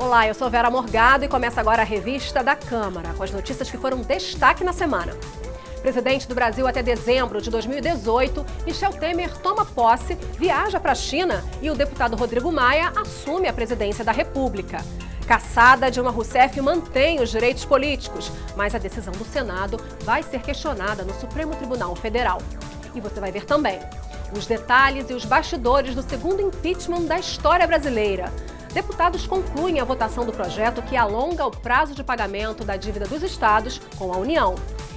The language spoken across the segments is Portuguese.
Olá, eu sou Vera Morgado e começa agora a revista da Câmara, com as notícias que foram destaque na semana. Presidente do Brasil até dezembro de 2018, Michel Temer toma posse, viaja para a China e o deputado Rodrigo Maia assume a presidência da República. Cassada, Dilma Rousseff mantém os direitos políticos, mas a decisão do Senado vai ser questionada no Supremo Tribunal Federal. E você vai ver também os detalhes e os bastidores do segundo impeachment da história brasileira. Deputados concluem a votação do projeto que alonga o prazo de pagamento da dívida dos estados com a União.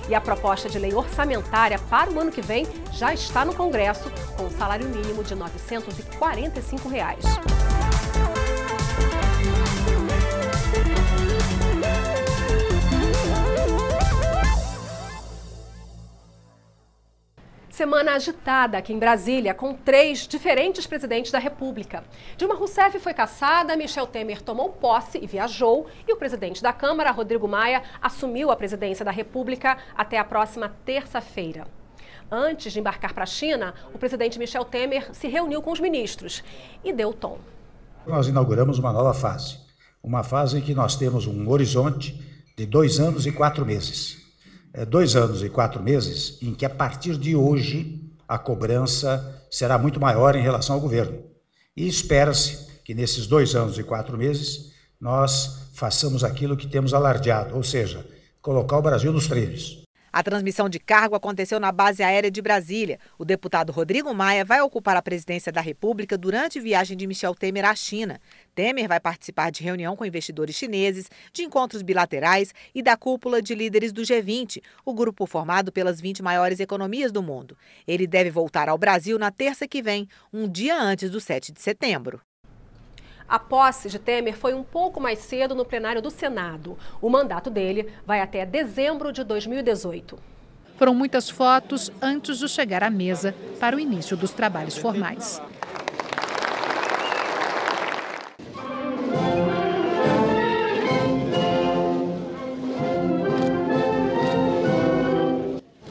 E a proposta de lei orçamentária para o ano que vem já está no Congresso, com um salário mínimo de R$ 945. Semana agitada aqui em Brasília, com 3 diferentes presidentes da República. Dilma Rousseff foi cassada, Michel Temer tomou posse e viajou, e o presidente da Câmara, Rodrigo Maia, assumiu a presidência da República até a próxima terça-feira. Antes de embarcar para a China, o presidente Michel Temer se reuniu com os ministros e deu o tom. Nós inauguramos uma nova fase, uma fase em que nós temos um horizonte de 2 anos e 4 meses. 2 anos e 4 meses em que, a partir de hoje, a cobrança será muito maior em relação ao governo. E espera-se que, nesses 2 anos e 4 meses, nós façamos aquilo que temos alardeado, ou seja, colocar o Brasil nos trilhos. A transmissão de cargo aconteceu na base aérea de Brasília. O deputado Rodrigo Maia vai ocupar a presidência da República durante viagem de Michel Temer à China. Temer vai participar de reunião com investidores chineses, de encontros bilaterais e da cúpula de líderes do G20, o grupo formado pelas 20 maiores economias do mundo. Ele deve voltar ao Brasil na terça que vem, um dia antes do 7 de setembro. A posse de Temer foi um pouco mais cedo no plenário do Senado. O mandato dele vai até dezembro de 2018. Foram muitas fotos antes de chegar à mesa para o início dos trabalhos formais.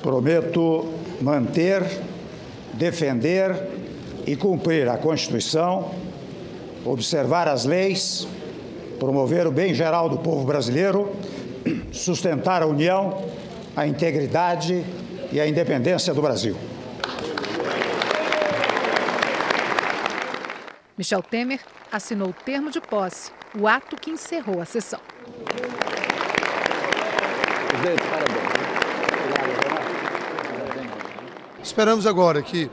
Prometo manter, defender e cumprir a Constituição, observar as leis, promover o bem geral do povo brasileiro, sustentar a união, a integridade e a independência do Brasil. Michel Temer assinou o termo de posse, o ato que encerrou a sessão. Esperamos agora que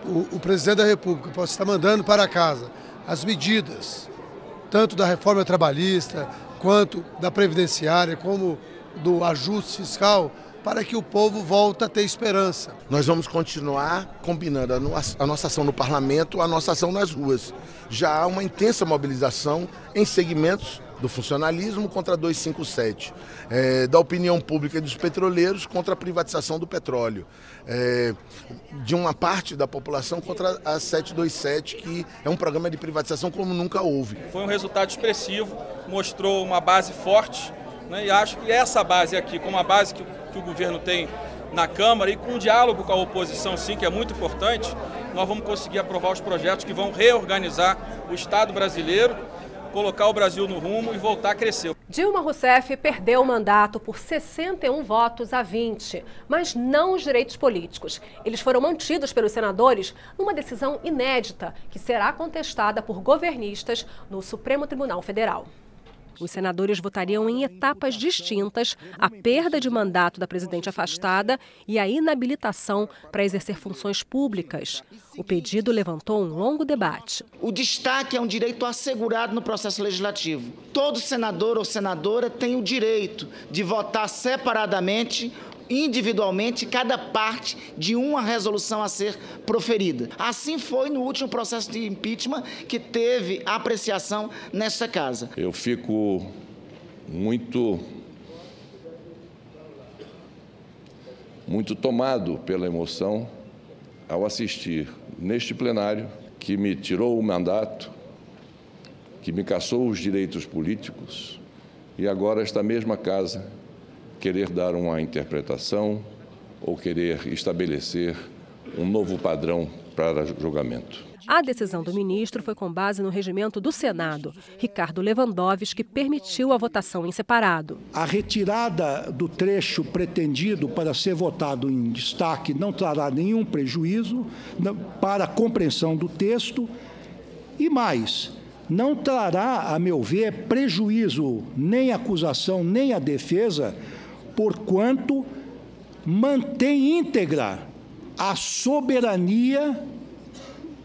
o presidente da República possa estar mandando para casa as medidas, tanto da reforma trabalhista, quanto da previdenciária, como do ajuste fiscal, para que o povo volte a ter esperança. Nós vamos continuar combinando a nossa ação no parlamento, a nossa ação nas ruas. Já há uma intensa mobilização em segmentos do funcionalismo contra a 257, da opinião pública e dos petroleiros contra a privatização do petróleo, de uma parte da população contra a 727, que é um programa de privatização como nunca houve. Foi um resultado expressivo, mostrou uma base forte, né, e acho que essa base aqui, como a base que o governo tem na Câmara e com o diálogo com a oposição, sim, que é muito importante, nós vamos conseguir aprovar os projetos que vão reorganizar o Estado brasileiro, colocar o Brasil no rumo e voltar a crescer. Dilma Rousseff perdeu o mandato por 61 votos a 20, mas não os direitos políticos. Eles foram mantidos pelos senadores numa decisão inédita que será contestada por governistas no Supremo Tribunal Federal. Os senadores votariam em etapas distintas a perda de mandato da presidente afastada e a inabilitação para exercer funções públicas. O pedido levantou um longo debate. O destaque é um direito assegurado no processo legislativo. Todo senador ou senadora tem o direito de votar separadamente, individualmente, cada parte de uma resolução a ser proferida. Assim foi no último processo de impeachment que teve apreciação nesta casa. Eu fico muito tomado pela emoção ao assistir neste plenário que me tirou o mandato, que me cassou os direitos políticos e agora esta mesma casa querer dar uma interpretação ou querer estabelecer um novo padrão para julgamento. A decisão do ministro foi com base no regimento do Senado. Ricardo Lewandowski permitiu a votação em separado. A retirada do trecho pretendido para ser votado em destaque não trará nenhum prejuízo para a compreensão do texto e mais, não trará, a meu ver, prejuízo nem à acusação nem à defesa, porquanto mantém íntegra a soberania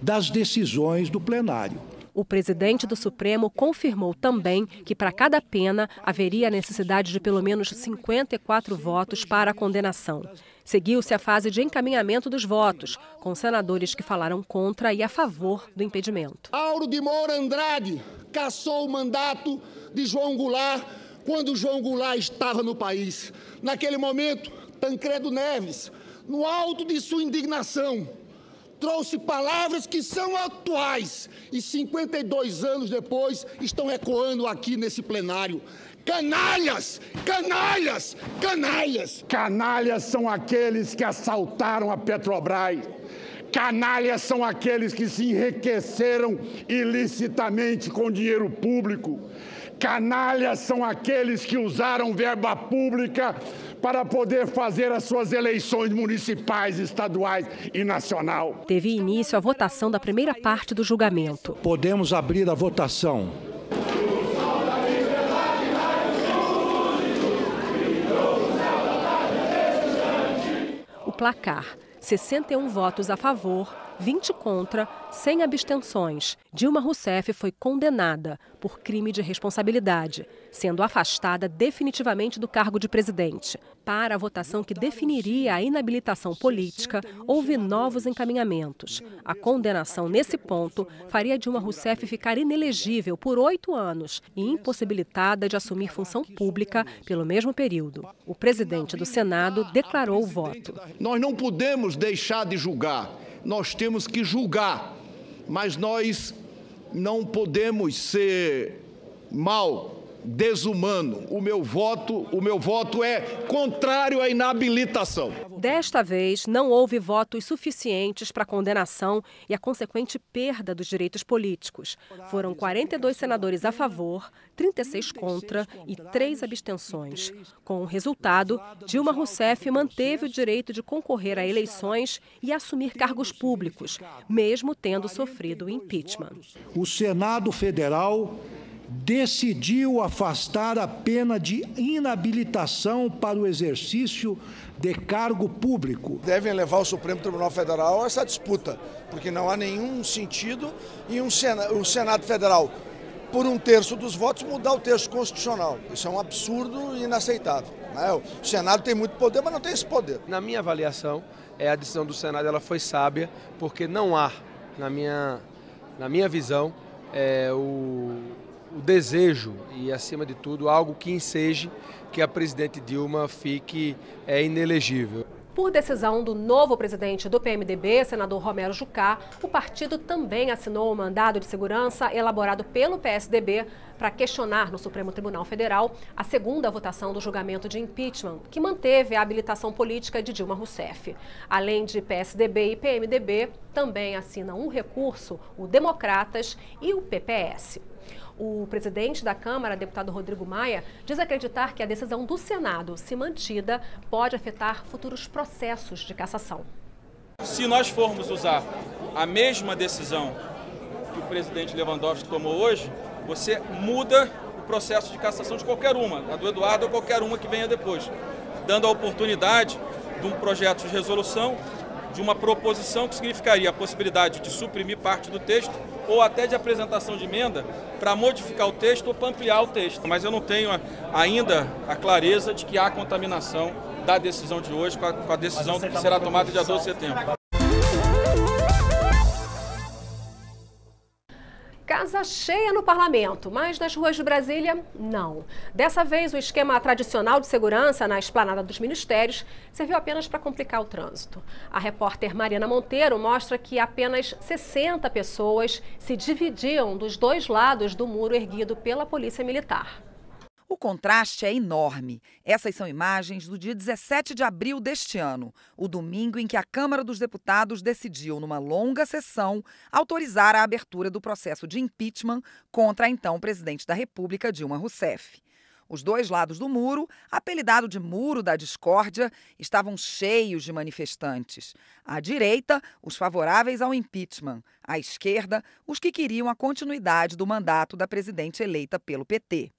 das decisões do plenário. O presidente do Supremo confirmou também que para cada pena haveria a necessidade de pelo menos 54 votos para a condenação. Seguiu-se a fase de encaminhamento dos votos, com senadores que falaram contra e a favor do impedimento. Auro de Moura Andrade cassou o mandato de João Goulart quando João Goulart estava no país. Naquele momento, Tancredo Neves, no alto de sua indignação, trouxe palavras que são atuais e 52 anos depois estão ecoando aqui nesse plenário. Canalhas! Canalhas! Canalhas! Canalhas são aqueles que assaltaram a Petrobras. Canalhas são aqueles que se enriqueceram ilicitamente com dinheiro público. Canalhas são aqueles que usaram verba pública para poder fazer as suas eleições municipais, estaduais e nacional. Teve início a votação da primeira parte do julgamento. Podemos abrir a votação. O placar: 61 votos a favor, 20 contra, sem abstenções. Dilma Rousseff foi condenada por crime de responsabilidade, sendo afastada definitivamente do cargo de presidente. Para a votação que definiria a inabilitação política, houve novos encaminhamentos. A condenação nesse ponto faria Dilma Rousseff ficar inelegível por 8 anos e impossibilitada de assumir função pública pelo mesmo período. O presidente do Senado declarou o voto. Nós não podemos deixar de julgar. Nós temos que julgar, mas nós não podemos ser mal, desumano. O meu voto é contrário à inabilitação. Desta vez, não houve votos suficientes para a condenação e a consequente perda dos direitos políticos. Foram 42 senadores a favor, 36 contra e 3 abstenções. Com o resultado, Dilma Rousseff manteve o direito de concorrer a eleições e assumir cargos públicos, mesmo tendo sofrido o impeachment. O Senado Federal decidiu afastar a pena de inabilitação para o exercício de cargo público. Devem levar o Supremo Tribunal Federal a essa disputa, porque não há nenhum sentido em o Senado Federal, por 1/3 dos votos, mudar o texto constitucional. Isso é um absurdo e inaceitável. O Senado tem muito poder, mas não tem esse poder. Na minha avaliação, a decisão do Senado ela foi sábia, porque não há, na minha visão, o desejo e, acima de tudo, algo que enseje que a presidente Dilma fique inelegível. Por decisão do novo presidente do PMDB, senador Romero Jucá, o partido também assinou o mandado de segurança elaborado pelo PSDB para questionar no Supremo Tribunal Federal a segunda votação do julgamento de impeachment, que manteve a habilitação política de Dilma Rousseff. Além de PSDB e PMDB, também assinam um recurso o Democratas e o PPS. O presidente da Câmara, deputado Rodrigo Maia, diz acreditar que a decisão do Senado, se mantida, pode afetar futuros processos de cassação. Se nós formos usar a mesma decisão que o presidente Lewandowski tomou hoje, você muda o processo de cassação de qualquer uma, a do Eduardo ou qualquer uma que venha depois, dando a oportunidade de um projeto de resolução, de uma proposição que significaria a possibilidade de suprimir parte do texto ou até de apresentação de emenda para modificar o texto ou para ampliar o texto. Mas eu não tenho ainda a clareza de que há contaminação da decisão de hoje com a decisão que será tomada dia 12 de setembro. Casa cheia no parlamento, mas nas ruas de Brasília, não. Dessa vez, o esquema tradicional de segurança na esplanada dos ministérios serviu apenas para complicar o trânsito. A repórter Mariana Monteiro mostra que apenas 60 pessoas se dividiam dos dois lados do muro erguido pela Polícia Militar. O contraste é enorme. Essas são imagens do dia 17 de abril deste ano, o domingo em que a Câmara dos Deputados decidiu, numa longa sessão, autorizar a abertura do processo de impeachment contra a então presidente da República, Dilma Rousseff. Os dois lados do muro, apelidado de Muro da Discórdia, estavam cheios de manifestantes. À direita, os favoráveis ao impeachment. À esquerda, os que queriam a continuidade do mandato da presidente eleita pelo PT.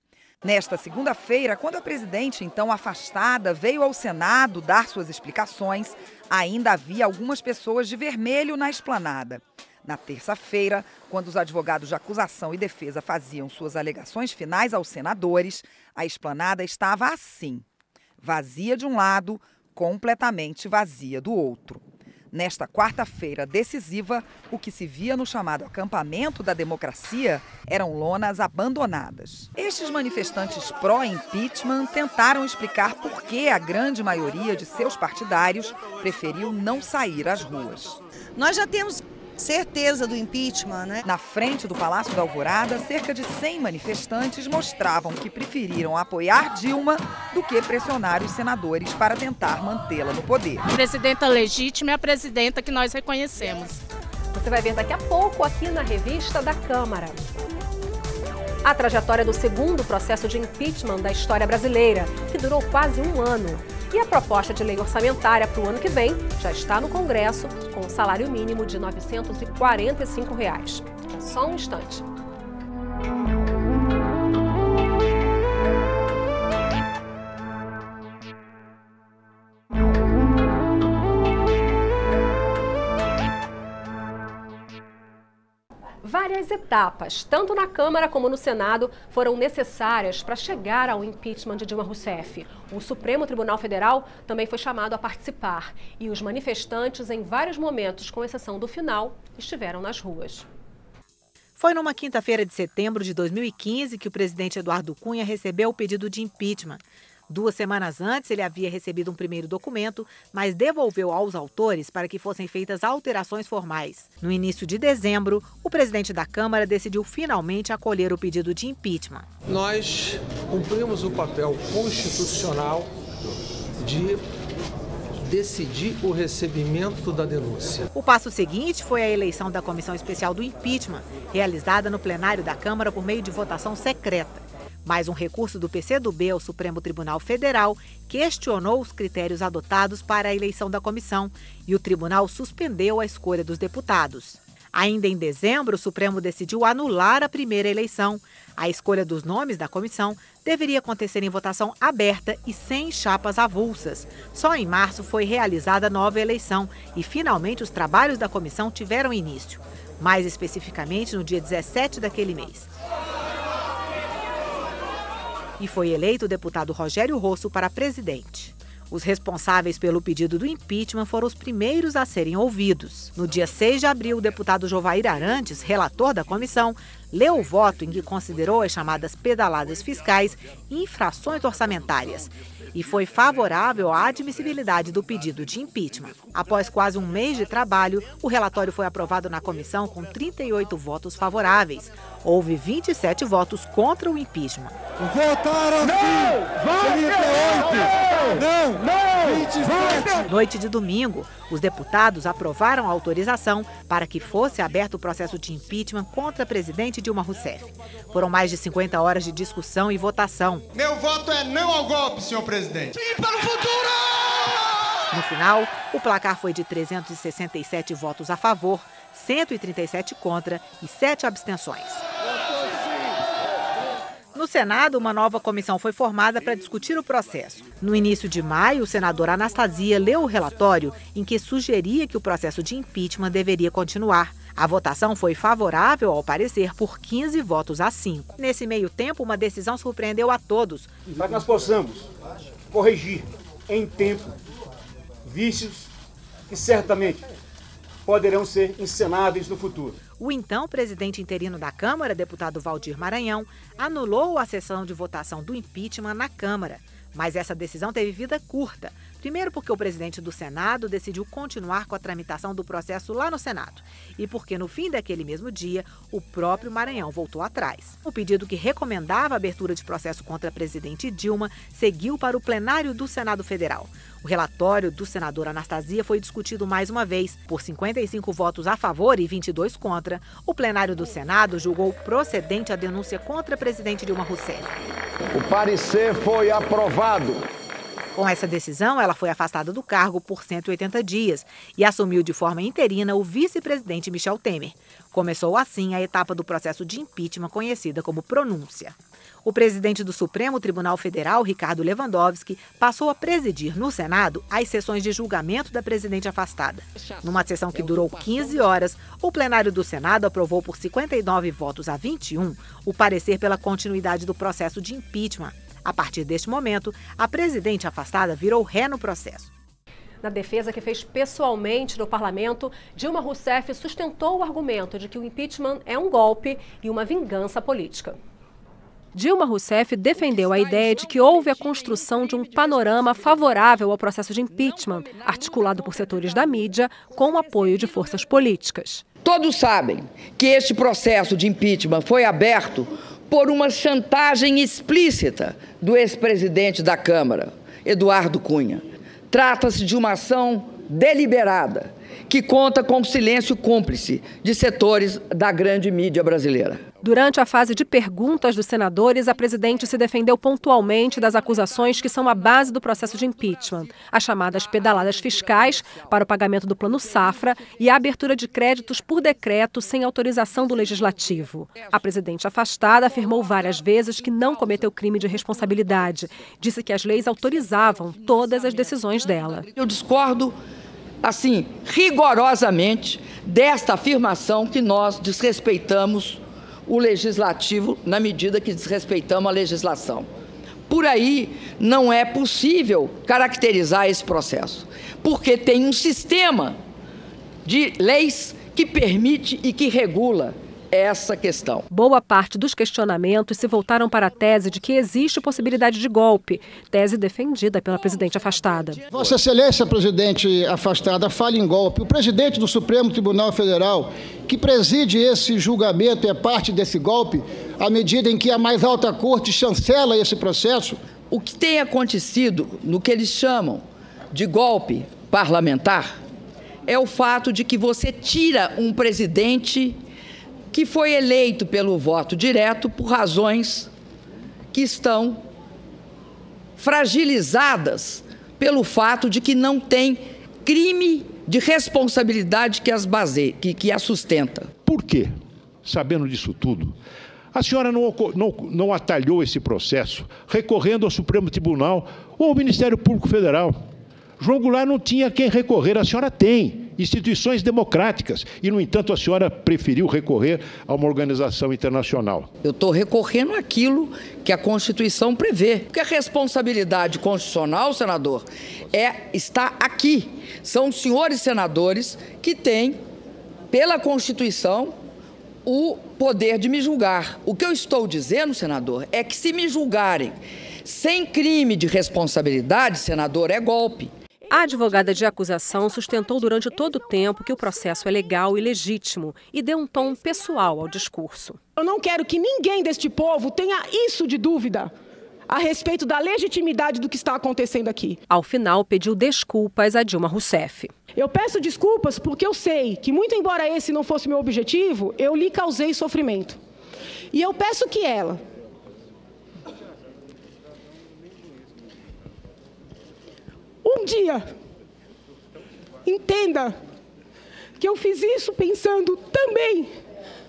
Nesta segunda-feira, quando a presidente, então afastada, veio ao Senado dar suas explicações, ainda havia algumas pessoas de vermelho na esplanada. Na terça-feira, quando os advogados de acusação e defesa faziam suas alegações finais aos senadores, a esplanada estava assim, vazia de um lado, completamente vazia do outro. Nesta quarta-feira decisiva, o que se via no chamado acampamento da democracia eram lonas abandonadas. Estes manifestantes pró-impeachment tentaram explicar por que a grande maioria de seus partidários preferiu não sair às ruas. Nós já temos certeza do impeachment, né? Na frente do Palácio da Alvorada, cerca de 100 manifestantes mostravam que preferiram apoiar Dilma do que pressionar os senadores para tentar mantê-la no poder. A presidenta legítima é a presidenta que nós reconhecemos. Você vai ver daqui a pouco aqui na revista da Câmara. A trajetória do segundo processo de impeachment da história brasileira, que durou quase um ano. E a proposta de lei orçamentária para o ano que vem já está no Congresso, com um salário mínimo de R$ 945. É só um instante. Várias etapas, tanto na Câmara como no Senado, foram necessárias para chegar ao impeachment de Dilma Rousseff. O Supremo Tribunal Federal também foi chamado a participar. E os manifestantes, em vários momentos, com exceção do final, estiveram nas ruas. Foi numa quinta-feira de setembro de 2015 que o presidente Eduardo Cunha recebeu o pedido de impeachment. 2 semanas antes, ele havia recebido um primeiro documento, mas devolveu aos autores para que fossem feitas alterações formais. No início de dezembro, o presidente da Câmara decidiu finalmente acolher o pedido de impeachment. Nós cumprimos o papel constitucional de decidir o recebimento da denúncia. O passo seguinte foi a eleição da Comissão Especial do Impeachment, realizada no plenário da Câmara por meio de votação secreta. Mas um recurso do PCdoB ao Supremo Tribunal Federal questionou os critérios adotados para a eleição da comissão e o tribunal suspendeu a escolha dos deputados. Ainda em dezembro, o Supremo decidiu anular a primeira eleição. A escolha dos nomes da comissão deveria acontecer em votação aberta e sem chapas avulsas. Só em março foi realizada a nova eleição e, finalmente, os trabalhos da comissão tiveram início. Mais especificamente, no dia 17 daquele mês. E foi eleito o deputado Rogério Rosso para presidente. Os responsáveis pelo pedido do impeachment foram os primeiros a serem ouvidos. No dia 6 de abril, o deputado Jovair Arantes, relator da comissão, leu o voto em que considerou as chamadas pedaladas fiscais infrações orçamentárias e foi favorável à admissibilidade do pedido de impeachment. Após quase um mês de trabalho, o relatório foi aprovado na comissão com 38 votos favoráveis. Houve 27 votos contra o impeachment. Votaram sim! 38! Não! 27! Noite de domingo, os deputados aprovaram a autorização para que fosse aberto o processo de impeachment contra a presidente Dilma Rousseff. Foram mais de 50 horas de discussão e votação. Meu voto é não ao golpe, senhor presidente. E para o futuro! No final, o placar foi de 367 votos a favor, 137 contra e 7 abstenções. No Senado, uma nova comissão foi formada para discutir o processo. No início de maio, o senador Anastasia leu o relatório em que sugeria que o processo de impeachment deveria continuar. A votação foi favorável ao parecer por 15 votos a 5. Nesse meio tempo, uma decisão surpreendeu a todos. Para que nós possamos corrigir em tempo vícios que certamente poderão ser encenados no futuro. O então presidente interino da Câmara, deputado Valdir Maranhão, anulou a sessão de votação do impeachment na Câmara. Mas essa decisão teve vida curta. Primeiro porque o presidente do Senado decidiu continuar com a tramitação do processo lá no Senado. E porque no fim daquele mesmo dia, o próprio Maranhão voltou atrás. O pedido que recomendava a abertura de processo contra a presidente Dilma seguiu para o plenário do Senado Federal. O relatório do senador Anastasia foi discutido mais uma vez. Por 55 votos a favor e 22 contra, o plenário do Senado julgou procedente a denúncia contra a presidente Dilma Rousseff. O parecer foi aprovado. Com essa decisão, ela foi afastada do cargo por 180 dias e assumiu de forma interina o vice-presidente Michel Temer. Começou assim a etapa do processo de impeachment conhecida como pronúncia. O presidente do Supremo Tribunal Federal, Ricardo Lewandowski, passou a presidir no Senado as sessões de julgamento da presidente afastada. Numa sessão que durou 15 horas, o plenário do Senado aprovou por 59 votos a 21 o parecer pela continuidade do processo de impeachment. A partir deste momento, a presidente afastada virou ré no processo. Na defesa que fez pessoalmente no parlamento, Dilma Rousseff sustentou o argumento de que o impeachment é um golpe e uma vingança política. Dilma Rousseff defendeu a ideia de que houve a construção de um panorama favorável ao processo de impeachment, articulado por setores da mídia, com o apoio de forças políticas. Todos sabem que este processo de impeachment foi aberto por uma chantagem explícita do ex-presidente da Câmara, Eduardo Cunha. Trata-se de uma ação deliberada, que conta com o silêncio cúmplice de setores da grande mídia brasileira. Durante a fase de perguntas dos senadores, a presidente se defendeu pontualmente das acusações que são a base do processo de impeachment, as chamadas pedaladas fiscais para o pagamento do Plano Safra e a abertura de créditos por decreto sem autorização do Legislativo. A presidente afastada afirmou várias vezes que não cometeu crime de responsabilidade. Disse que as leis autorizavam todas as decisões dela. Eu discordo, assim, rigorosamente desta afirmação que nós desrespeitamos o legislativo na medida que desrespeitamos a legislação. Por aí não é possível caracterizar esse processo, porque tem um sistema de leis que permite e que regula essa questão. Boa parte dos questionamentos se voltaram para a tese de que existe possibilidade de golpe, tese defendida pela presidente afastada. Vossa Excelência, presidente afastada, fala em golpe. O presidente do Supremo Tribunal Federal, que preside esse julgamento, é parte desse golpe, à medida em que a mais alta corte chancela esse processo? O que tem acontecido no que eles chamam de golpe parlamentar é o fato de que você tira um presidente que foi eleito pelo voto direto por razões que estão fragilizadas pelo fato de que não tem crime de responsabilidade que a sustenta. Por quê? Sabendo disso tudo, a senhora não atalhou esse processo recorrendo ao Supremo Tribunal ou ao Ministério Público Federal. João Goulart não tinha quem recorrer, a senhora tem instituições democráticas e, no entanto, a senhora preferiu recorrer a uma organização internacional. Eu estou recorrendo àquilo que a Constituição prevê. Porque a responsabilidade constitucional, senador, está aqui. São os senhores senadores que têm, pela Constituição, o poder de me julgar. O que eu estou dizendo, senador, é que se me julgarem sem crime de responsabilidade, senador, é golpe. A advogada de acusação sustentou durante todo o tempo que o processo é legal e legítimo e deu um tom pessoal ao discurso. Eu não quero que ninguém deste povo tenha isso de dúvida a respeito da legitimidade do que está acontecendo aqui. Ao final, pediu desculpas a Dilma Rousseff. Eu peço desculpas porque eu sei que, muito embora esse não fosse meu objetivo, eu lhe causei sofrimento. E eu peço que ela um dia entenda que eu fiz isso pensando também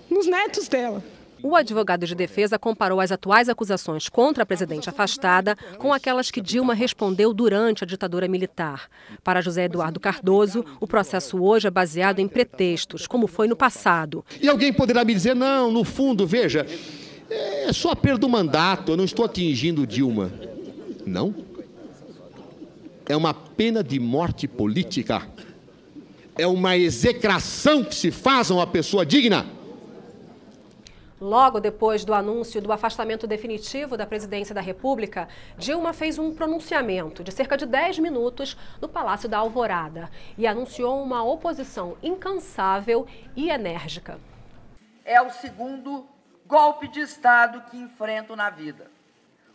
nos netos dela. O advogado de defesa comparou as atuais acusações contra a presidente afastada com aquelas que Dilma respondeu durante a ditadura militar. Para José Eduardo Cardoso, o processo hoje é baseado em pretextos, como foi no passado. E alguém poderá me dizer, não, no fundo, veja, é só a perda do mandato, eu não estou atingindo Dilma. Não. É uma pena de morte política. É uma execração que se faz a uma pessoa digna. Logo depois do anúncio do afastamento definitivo da presidência da República, Dilma fez um pronunciamento de cerca de 10 minutos no Palácio da Alvorada e anunciou uma oposição incansável e enérgica. É o segundo golpe de Estado que enfrento na vida.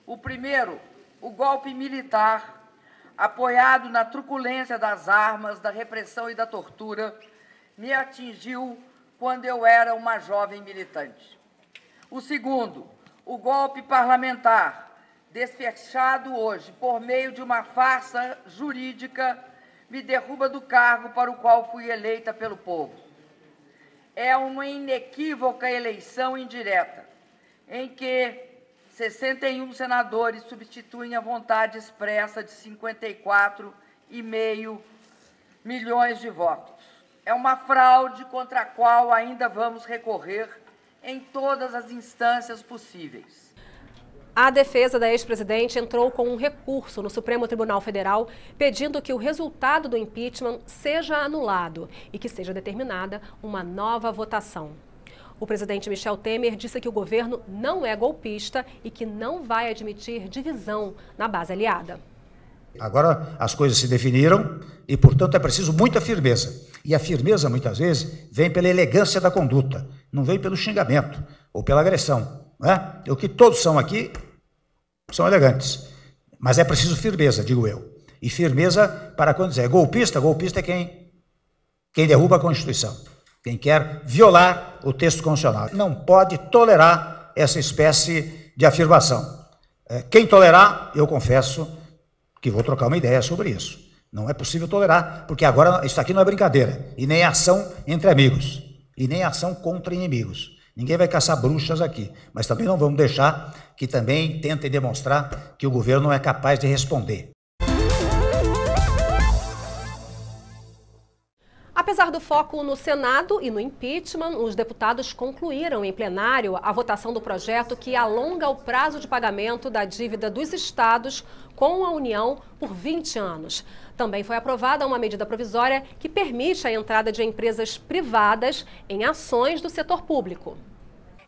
O primeiro, o golpe militar, apoiado na truculência das armas, da repressão e da tortura, me atingiu quando eu era uma jovem militante. O segundo, o golpe parlamentar, desfechado hoje por meio de uma farsa jurídica, me derruba do cargo para o qual fui eleita pelo povo. É uma inequívoca eleição indireta, em que 61 senadores substituem a vontade expressa de 54,5 milhões de votos. É uma fraude contra a qual ainda vamos recorrer em todas as instâncias possíveis. A defesa da ex-presidente entrou com um recurso no Supremo Tribunal Federal pedindo que o resultado do impeachment seja anulado e que seja determinada uma nova votação. O presidente Michel Temer disse que o governo não é golpista e que não vai admitir divisão na base aliada. Agora as coisas se definiram e, portanto, é preciso muita firmeza. E a firmeza, muitas vezes, vem pela elegância da conduta, não vem pelo xingamento ou pela agressão. Não é? O que todos são aqui são elegantes, mas é preciso firmeza, digo eu. E firmeza para quando dizer golpista, golpista é quem derruba a Constituição, quem quer violar o texto constitucional. Não pode tolerar essa espécie de afirmação. Quem tolerar, eu confesso que vou trocar uma ideia sobre isso. Não é possível tolerar, porque agora isso aqui não é brincadeira, e nem ação entre amigos, e nem ação contra inimigos. Ninguém vai caçar bruxas aqui, mas também não vamos deixar que também tentem demonstrar que o governo não é capaz de responder. Apesar do foco no Senado e no impeachment, os deputados concluíram em plenário a votação do projeto que alonga o prazo de pagamento da dívida dos estados com a União por 20 anos. Também foi aprovada uma medida provisória que permite a entrada de empresas privadas em ações do setor público.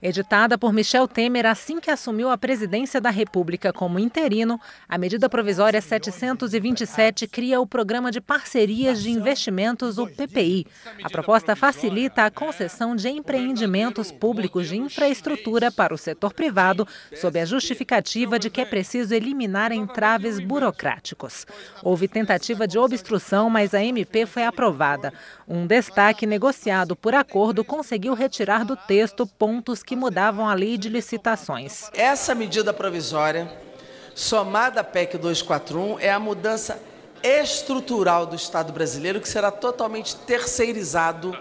Editada por Michel Temer assim que assumiu a presidência da República como interino, a medida provisória 727 cria o Programa de Parcerias de Investimentos, o PPI. A proposta facilita a concessão de empreendimentos públicos de infraestrutura para o setor privado, sob a justificativa de que é preciso eliminar entraves burocráticos. Houve tentativa de obstrução, mas a MP foi aprovada. Um destaque negociado por acordo conseguiu retirar do texto pontos que mudavam a lei de licitações. Essa medida provisória, somada à PEC 241, é a mudança estrutural do Estado brasileiro, que será totalmente terceirizado,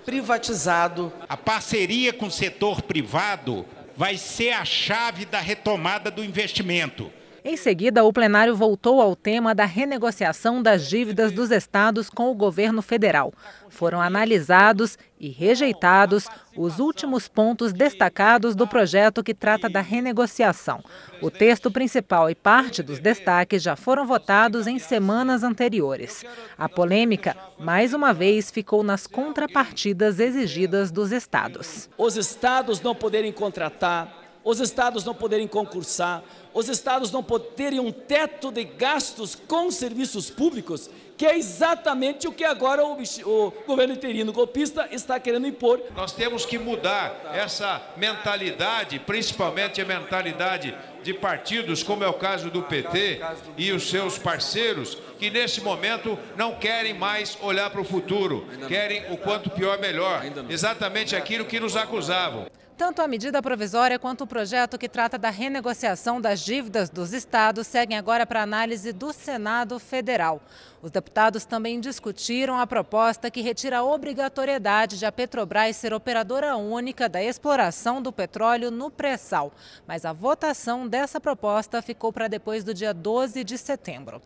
privatizado. A parceria com o setor privado vai ser a chave da retomada do investimento. Em seguida, o plenário voltou ao tema da renegociação das dívidas dos estados com o governo federal. Foram analisados e rejeitados os últimos pontos destacados do projeto que trata da renegociação. O texto principal e parte dos destaques já foram votados em semanas anteriores. A polêmica, mais uma vez, ficou nas contrapartidas exigidas dos estados. Os estados não poderem contratar, os estados não poderem concursar, os estados não terem um teto de gastos com serviços públicos, que é exatamente o que agora o governo interino golpista está querendo impor. Nós temos que mudar essa mentalidade, principalmente a mentalidade de partidos, como é o caso do PT e os seus parceiros, que nesse momento não querem mais olhar para o futuro, querem o quanto pior melhor, exatamente aquilo que nos acusavam. Tanto a medida provisória quanto o projeto que trata da renegociação das dívidas dos estados seguem agora para análise do Senado Federal. Os deputados também discutiram a proposta que retira a obrigatoriedade de a Petrobras ser operadora única da exploração do petróleo no pré-sal. Mas a votação dessa proposta ficou para depois do dia 12 de setembro.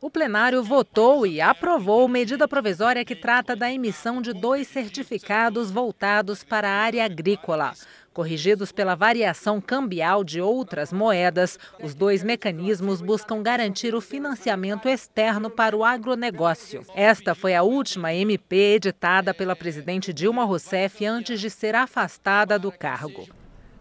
O plenário votou e aprovou medida provisória que trata da emissão de 2 certificados voltados para a área agrícola. Corrigidos pela variação cambial de outras moedas, os 2 mecanismos buscam garantir o financiamento externo para o agronegócio. Esta foi a última MP editada pela presidente Dilma Rousseff antes de ser afastada do cargo.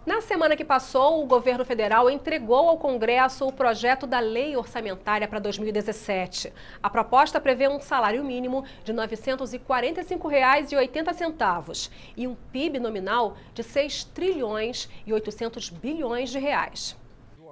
Na semana que passou, o governo federal entregou ao Congresso o projeto da Lei Orçamentária para 2017. A proposta prevê um salário mínimo de R$ 945,80 e um PIB nominal de 6 trilhões e 800 bilhões de reais.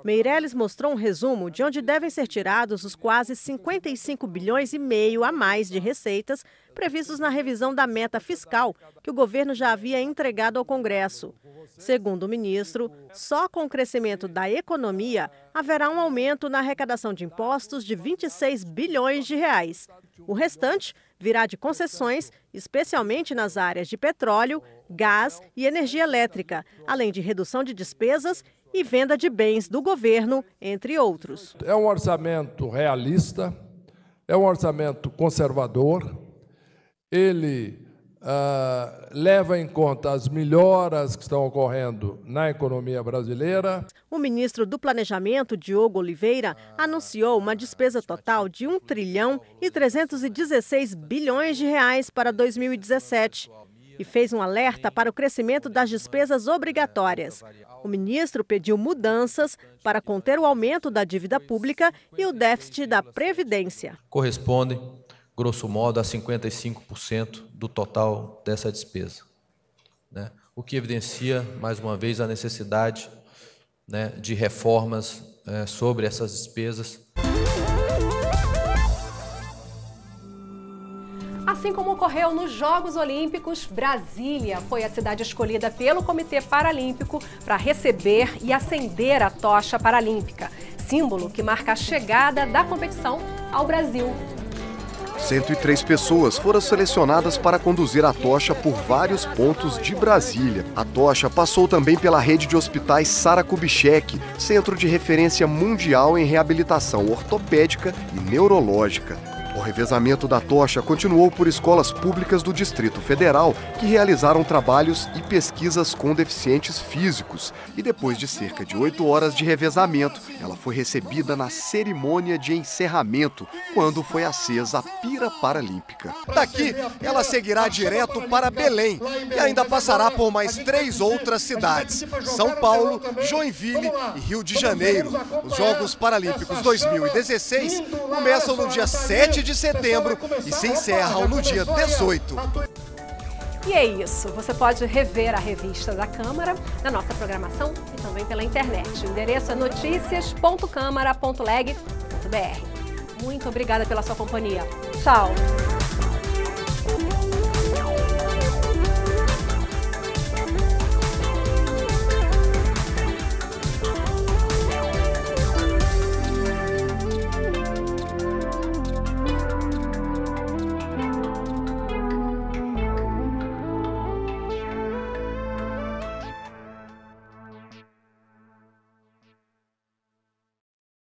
Meirelles mostrou um resumo de onde devem ser tirados os quase 55 bilhões e meio a mais de receitas previstos na revisão da meta fiscal que o governo já havia entregado ao Congresso. Segundo o ministro, só com o crescimento da economia haverá um aumento na arrecadação de impostos de 26 bilhões de reais. O restante virá de concessões, especialmente nas áreas de petróleo, gás e energia elétrica, além de redução de despesas e venda de bens do governo, entre outros. É um orçamento realista, é um orçamento conservador, ele leva em conta as melhoras que estão ocorrendo na economia brasileira. O ministro do Planejamento, Diogo Oliveira, anunciou uma despesa total de 1 trilhão e 316 bilhões de reais para 2017 e fez um alerta para o crescimento das despesas obrigatórias. O ministro pediu mudanças para conter o aumento da dívida pública e o déficit da Previdência. Correspondem, grosso modo, a 55% do total dessa despesa, né? O que evidencia, mais uma vez, a necessidade, né, de reformas sobre essas despesas. Assim como ocorreu nos Jogos Olímpicos, Brasília foi a cidade escolhida pelo Comitê Paralímpico para receber e acender a tocha paralímpica, símbolo que marca a chegada da competição ao Brasil. 103 pessoas foram selecionadas para conduzir a tocha por vários pontos de Brasília. A tocha passou também pela rede de hospitais Sara Kubitschek, centro de referência mundial em reabilitação ortopédica e neurológica. O revezamento da tocha continuou por escolas públicas do Distrito Federal, que realizaram trabalhos e pesquisas com deficientes físicos. E depois de cerca de 8 horas de revezamento, ela foi recebida na cerimônia de encerramento, quando foi acesa a pira paralímpica. Daqui, ela seguirá direto para Belém e ainda passará por mais 3 outras cidades: São Paulo, Joinville e Rio de Janeiro. Os Jogos Paralímpicos 2016 começam no dia 7 de setembro e se encerram no dia 18. E é isso, você pode rever a revista da Câmara na nossa programação e também pela internet. O endereço é noticias.câmara.leg.br. Muito obrigada pela sua companhia. Tchau!